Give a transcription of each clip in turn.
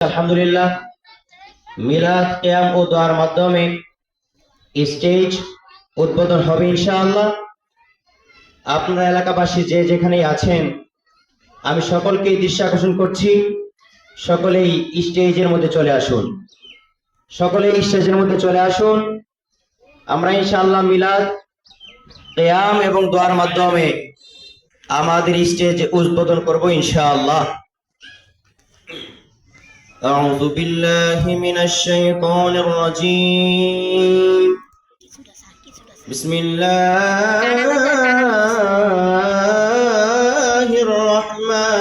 আলহামদুলিল্লাহ মিলাদ কিয়াম ও দোয়ার মাধ্যমে স্টেজ উদ্বোধন হবে ইনশাআল্লাহ। আপনারা এলাকাবাসী যে যেখানেই আছেন আমি সকলকেই দৃষ্টি আকর্ষণ করছি, সকলেই স্টেজের মধ্যে চলে আসুন, সকলেই স্টেজের মধ্যে চলে আসুন। আমরা ইনশাআল্লাহ মিলাদ কিয়াম এবং দোয়ার মাধ্যমে আমাদের স্টেজ উদ্বোধন করব ইনশাআল্লাহ। أعوذ بالله من الشيطان الرجيم بسم الله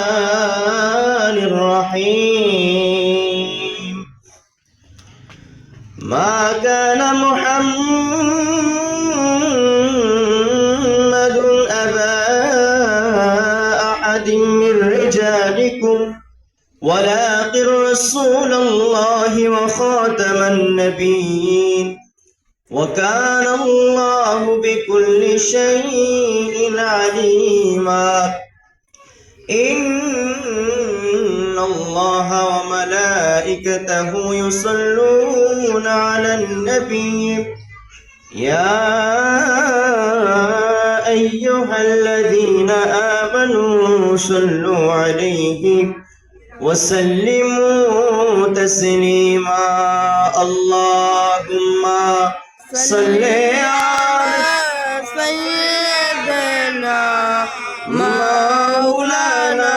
الرحمن الرحيم ما كان محمد أبا أحد من رجالكم ولكن رسول الله وخاتم النبيين وكان الله بكل شيء عليما إن الله وملائكته يصلون على النبي يا أيها الذين آمنوا صلوا عليه وسلموا تسليما اللهم صل على سيدنا مولانا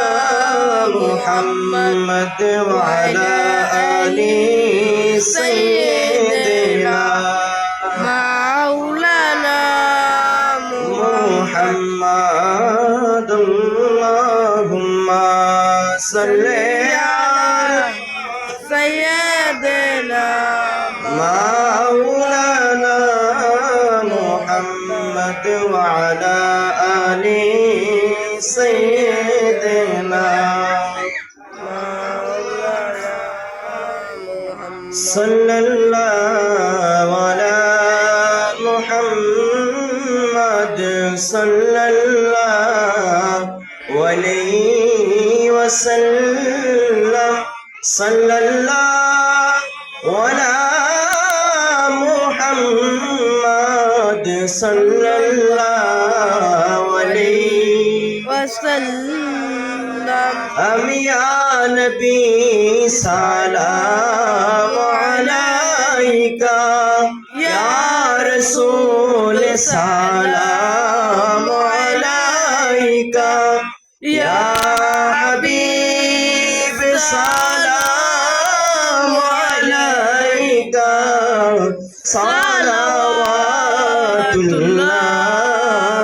محمد وعلى آل سيدنا مولانا محمد اللهم صل سيدنا مولانا محمد وعلى آل سيدنا صلى الله على محمد صلى الله عليه وسلم صلى الله على محمد صلى الله عليه وسلم يا نبي سلام عليك يا رسول سلام عليك يا حبيب سلام عليك صلوات الله